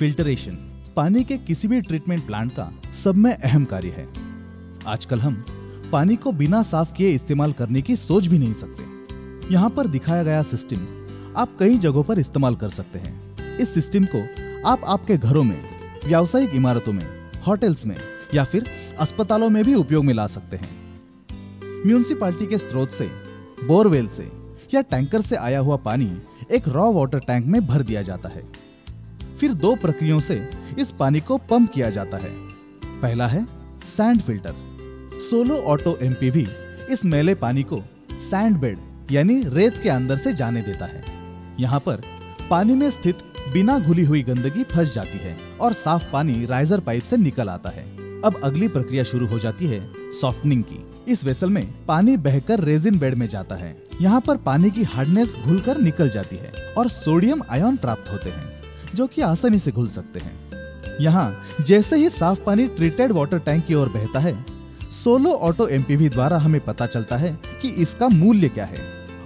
Filtration पानी के किसी भी ट्रीटमेंट प्लांट का सब में अहम कार्य है। आजकल हम पानी को बिना साफ किए इस्तेमाल करने की सोच भी नहीं सकते। यहाँ पर दिखाया गया सिस्टम आप कई जगहों पर इस्तेमाल कर सकते हैं। इस सिस्टम को आप आपके घरों में, व्यावसायिक इमारतों में, होटल्स में या फिर अस्पतालों में भी उपयोग में ला सकते हैं। म्यूनिसिपैलिटी के स्रोत से, बोरवेल से या टैंकर से आया हुआ पानी एक रॉ वाटर टैंक में भर दिया जाता है। फिर 2 प्रक्रियाओं से इस पानी को पंप किया जाता है। पहला है sand filter. Solo auto MPV इस मैले पानी को सैंड बेड यानी रेत के अंदर से जाने देता है। यहाँ पर पानी में स्थित बिना घुली हुई गंदगी फंस जाती है और साफ पानी राइजर पाइप से निकल आता है। अब अगली प्रक्रिया शुरू हो जाती है सॉफ्टनिंग की। इस वेसल में पानी बहकर रेजिन बेड में जाता है। यहाँ पर पानी की हार्डनेस घुलकर निकल जाती है और सोडियम आयन प्राप्त होते हैं जो कि आसानी से घुल सकते हैं। यहाँ जैसे ही साफ पानी ट्रीटेड वाटर टैंक की ओर बहता है, सोलो ऑटो एमपीवी द्वारा हमें पता चलता है कि इसका मूल्य क्या है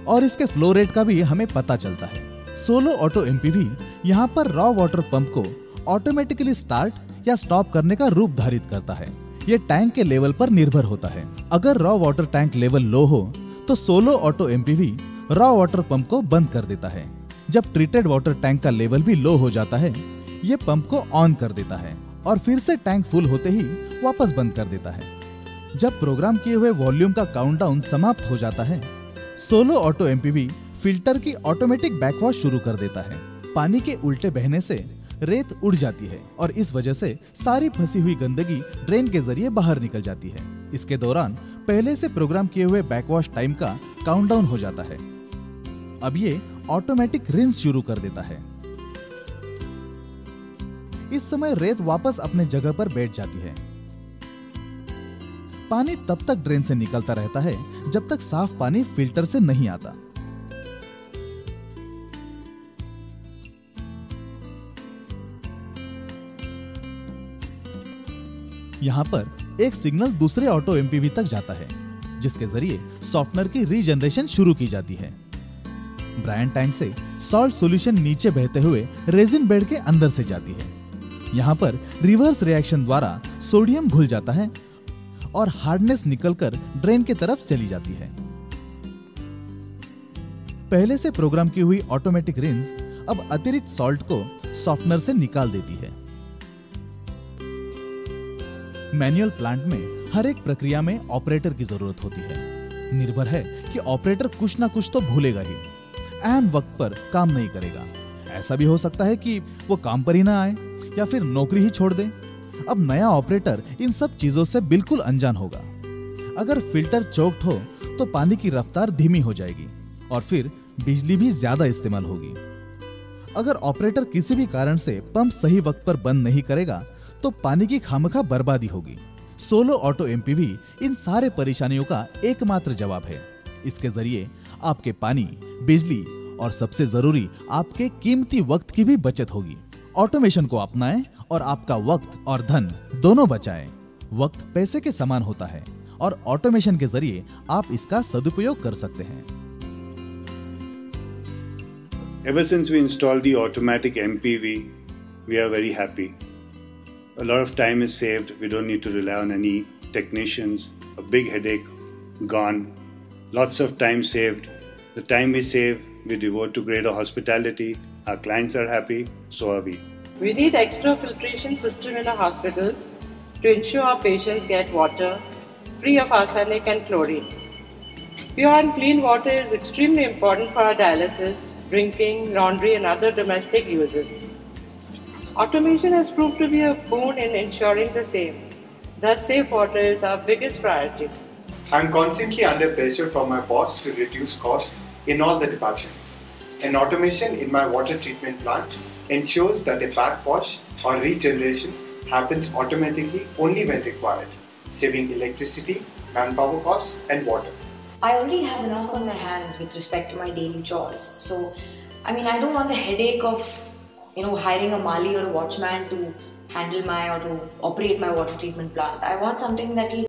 और इसके फ्लो रेट का भी हमें पता चलता है। सोलो ऑटो एमपीवी यहाँ पर रॉ वाटर पंप को ऑटोमेटिकली स्टार्ट या स्टॉप करने का रूप धारित करता है। ये टैंक के लेवल पर निर्भर होता है। अगर raw water tank level low हो तो solo auto MPV raw water pump को बंद कर देता है। जब ट्रीटेड वाटर टैंक का लेवल भी लो हो जाता है, ये पंप को ऑन कर देता है और फिर से टैंक फुल होते ही वापस बंद कर देता है। जब प्रोग्राम किए हुए वॉल्यूम का काउंटडाउन समाप्त हो जाता है, सोलो ऑटो एमपीवी फिल्टर की ऑटोमेटिक बैकवॉश शुरू कर देता है। पानी के उल्टे बहने से रेत उड़ जाती है और इस वजह से सारी फंसी हुई गंदगी ड्रेन के जरिए बाहर निकल जाती है। इसके दौरान पहले से प्रोग्राम किए हुए बैकवॉश टाइम का काउंटडाउन हो जाता है। अब ये ऑटोमेटिक रिंस शुरू कर देता है। इस समय रेत वापस अपने जगह पर बैठ जाती है। पानी तब तक ड्रेन से निकलता रहता है जब तक साफ पानी फिल्टर से नहीं आता। यहाँ पर एक सिग्नल दूसरे ऑटो एमपीवी तक जाता है जिसके जरिए सॉफ्टनर की रीजनरेशन शुरू की जाती है। ब्रायन टैंक से सॉल्ट सॉल्यूशन नीचे बहते हुए रेजिन बेड के अंदर से जाती है। यहाँ पर रिवर्स रिएक्शन द्वारा सोडियम घुल जाता है और हार्डनेस निकलकर ड्रेन की तरफ चली जाती है। पहले से प्रोग्राम की हुई ऑटोमेटिक रिंस अब अतिरिक्त सॉल्ट को सॉफ्टनर से निकाल देती है। मैनुअल प्लांट में हर एक प्रक्रिया में ऑपरेटर की जरूरत होती है। निर्भर है कि ऑपरेटर कुछ ना कुछ तो भूलेगा ही, अहम वक्त पर काम नहीं करेगा। ऐसा भी हो सकता है कि वो काम पर ही ना आए या फिर नौकरी ही छोड़ दे। अब नया ऑपरेटर इन सब चीजों से बिल्कुल अनजान होगा। अगर फिल्टर चोक्ड हो तो पानी की रफ्तार धीमी हो जाएगी और फिर बिजली भी ज्यादा इस्तेमाल होगी। अगर ऑपरेटर किसी भी कारण से पंप सही वक्त पर बंद नहीं करेगा तो पानी की खामखा बर्बादी होगी। सोलो ऑटो एमपीवी इन सारे परेशानियों का एकमात्र जवाब है। इसके जरिए आपके पानी, बिजली और सबसे जरूरी आपके कीमती वक्त की भी बचत होगी। ऑटोमेशन को अपनाएं और आपका वक्त और धन दोनों बचाएं। वक्त पैसे के समान होता है और ऑटोमेशन के जरिए आप इसका सदुपयोग कर सकते हैं। Ever since we installed the automatic MPV, we are very happy. A lot of time is saved. We don't need to rely on any technicians. A big headache gone. Lots of time saved. The time we save, we devote to greater hospitality. Our clients are happy, so are we. We need extra filtration system in our hospitals to ensure our patients get water free of arsenic and chlorine. Pure and clean water is extremely important for our dialysis, drinking, laundry and other domestic uses. Automation has proved to be a boon in ensuring the same. Thus, safe water is our biggest priority. I'm constantly under pressure from my boss to reduce costs in all the departments. And automation in my water treatment plant ensures that a backwash or regeneration happens automatically only when required, saving electricity, manpower costs and water. I already have enough on my hands with respect to my daily chores. So, I don't want the headache of hiring a Mali or a watchman to handle or to operate my water treatment plant. I want something that will